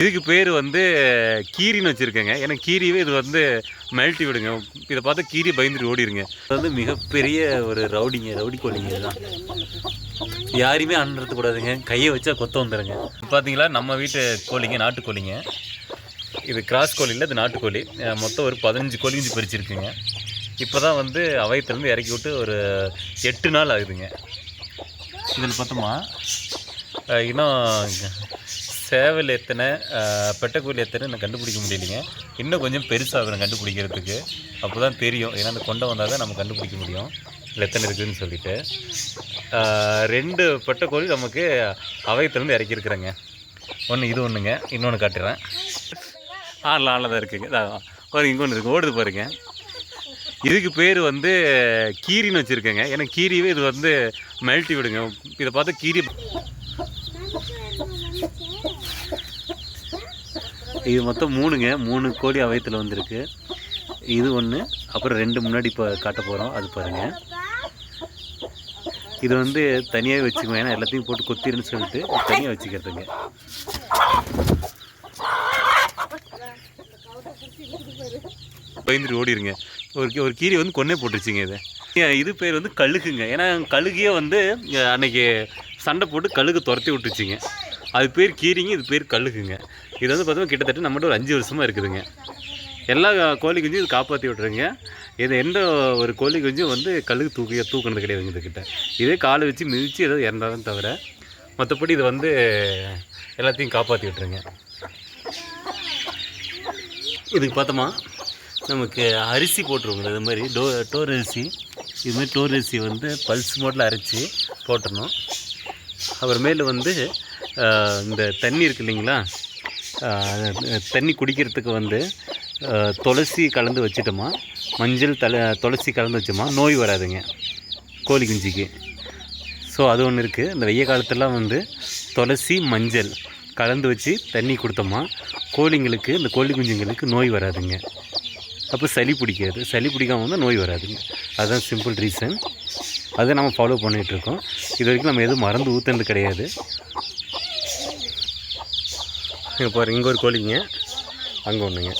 இதுக்கு பேர் வந்து கீரின்னு வச்சுருக்கேங்க. ஏன்னா கீரியே இது வந்து மெல்ட்டி விடுங்க. இதை பார்த்தா கீரி பயந்துட்டு ஓடிடுங்க. அது வந்து மிகப்பெரிய ஒரு ரவுடி கோழிங்க. இதுதான் யாரையுமே அனுறதுக்கூடாதுங்க. கையை வச்சா கொத்த வந்துடுங்க. பார்த்தீங்களா நம்ம வீட்டு கோழிங்க, நாட்டுக்கோழிங்க. இது கிராஸ் கோழி இல்லை, இது நாட்டுக்கோழி. மொத்தம் ஒரு 15 கோழி குஞ்சு பறிச்சிருக்குங்க. இப்போ தான் வந்து அவையத்துலேருந்து இறக்கி விட்டு ஒரு 8 நாள் ஆகுதுங்க. இதில் பார்த்தோமா இன்னும் சேவல் எத்தனை பெட்டைக்கோழி எத்தனை நான் கண்டுபிடிக்க முடியலைங்க. இன்னும் கொஞ்சம் பெருசாகணும் கண்டுபிடிக்கிறதுக்கு. அப்போ தான் தெரியும். ஏன்னா அந்த கொண்டை வந்தால் தான் நம்ம கண்டுபிடிக்க முடியும் இல்லை எத்தனை இருக்குதுன்னு சொல்லிட்டு. 2 பெட்டைக்கோழி நமக்கு அவையத்துலேருந்து இறக்கியிருக்கிறேங்க. ஒன்று இது ஒன்றுங்க, இன்னொன்று காட்டுறேன். ஆளில் தான் இருக்குங்க. ஒரு இங்கே ஒன்று இருக்குது, ஓடுது பாருங்க. இதுக்கு பேர் வந்து கீரின்னு வச்சுருக்கேங்க. ஏன்னா கீரியே இது வந்து மெல்ட்டி விடுங்க. இதை பார்த்தா கீரி. இது மொத்தம் 3 கோழி அவையத்தில் வந்திருக்கு. இது ஒன்று, அப்புறம் 2 முன்னாடி இப்போ காட்ட போகிறோம். அது பாருங்கள். இது வந்து தனியாகவே வச்சுக்குவோம். ஏன்னா எல்லாத்தையும் போட்டு கொத்திருன்னு சொல்லிட்டு தனியாக வச்சுக்கிறதுங்க. பயந்துட்டு ஓடிடுங்க. ஒரு கீரி வந்து கொன்னே போட்டுருச்சுங்க. இது பேர் வந்து கழுகுங்க. ஏன்னா கழுகையே வந்து அன்னைக்கு சண்டை போட்டு கழுகு துரத்தி விட்டுருச்சிங்க. அது பேர் கீரிங்க, இது பேர் கழுகுங்க. இது வந்து பார்த்தோம்னா கிட்டத்தட்ட நம்மகிட்ட ஒரு 5 வருஷமாக இருக்குதுங்க. எல்லா கோழி குஞ்சும் இது காப்பாற்றி விட்ருங்க. இது எந்த ஒரு கோழி குஞ்சும் வந்து கழுகு தூக்கினது கிடையாதுங்க. இதுக்கிட்ட இதே காலை வச்சு மிதித்து ஏதோ இறந்தாலும் தவிர மற்றபடி இது வந்து எல்லாத்தையும் காப்பாற்றி விட்ருங்க. இதுக்கு பார்த்தோமா நமக்கு அரிசி போட்டுருவோங்க. இது மாதிரி டோர் அரிசி. இதுமாதிரி டோர் அரிசி வந்து பல்ஸ் மோட்டில் அரைச்சி போட்டுடணும். அப்புறமேலு வந்து இந்த தண்ணி இருக்கு இல்லைங்களா, தண்ணி குடிக்கிறதுக்கு வந்து துளசி கலந்து வச்சிட்டோமா, மஞ்சள் துளசி கலந்து வச்சோமா நோய் வராதுங்க கோழி குஞ்சிக்கு. ஸோ அது ஒன்று இருக்குது. இந்த வெய்ய காலத்துலாம் வந்து துளசி மஞ்சள் கலந்து வச்சு தண்ணி கொடுத்தோமா கோழிங்களுக்கு, இந்த கோழி குஞ்சுங்களுக்கு நோய் வராதுங்க. அப்போ சளி பிடிக்காது. சளி பிடிக்காமல் வந்து நோய் வராதுங்க. அதுதான் சிம்பிள் ரீசன். அதை நம்ம ஃபாலோ பண்ணிகிட்ருக்கோம். இது வரைக்கும் நம்ம எதுவும் மறந்து ஊற்றுனது கிடையாது. இங்கே பாருங்க, இங்கே ஒரு கோழிங்க, அங்கே ஒன்றுங்க.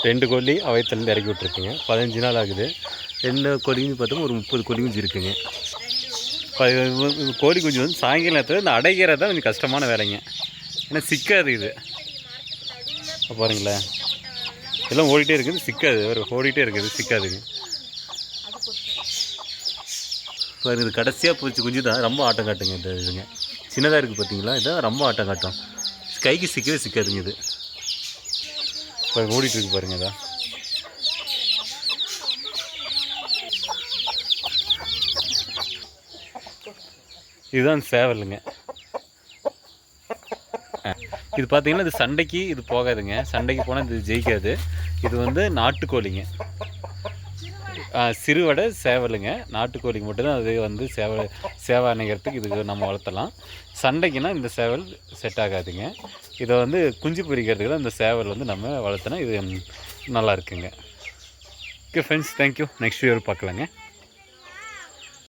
2 கோழி அவையத்துலேருந்து இறக்கி விட்ருக்குங்க. 15 நாள் ஆகுது. 2 கோழி பார்த்தோம் ஒரு 30 கோழி குஞ்சு இருக்குங்க. கோழி குஞ்சு வந்து சாயங்கால நேரத்தில் இந்த அடைகிறது தான் கொஞ்சம் கஷ்டமான வேலைங்க. ஏன்னா சிக்காது. இது பாருங்களேன், எல்லாம் ஓடிட்டே இருக்குது, சிக்காது. ஓடிட்டே இருக்குது, சிக்காதுங்க. பாருங்க, இது கடைசியாக போச்சு குஞ்சு தான் ரொம்ப ஆட்டம் காட்டுங்க. இந்த இதுங்க சின்னதாக இருக்குது பார்த்தீங்களா, இதான் ரொம்ப ஆட்டம் காட்டும். கைக்கு சிக்கவே சிக்காதுங்க. இது பாருங்க ஓடிட்டு இருக்கு பாருங்க. இதான் இதுதான் சேவலுங்க. இது பார்த்தீங்கன்னா இது சண்டைக்கு இது போகாதுங்க. சண்டைக்கு போனால் இது ஜெயிக்காது. இது வந்து நாட்டுக்கோழிங்க, சிறுவடை சேவலுங்க. நாட்டுக்கோழிக்கு மட்டும்தான் அது வந்து சேவை அணைக்கிறதுக்கு இதுக்கு நம்ம வளர்த்தலாம். சண்டைக்குன்னா இந்த சேவல் செட் ஆகாதுங்க. இதை வந்து குஞ்சு பொரிக்கிறதுக்கு தான் இந்த சேவல் வந்து நம்ம வளர்த்தோன்னா இது நல்லா இருக்குங்க. Okay friends, thank you. நெக்ஸ்ட் வீடியோவில் பார்க்கலாங்க.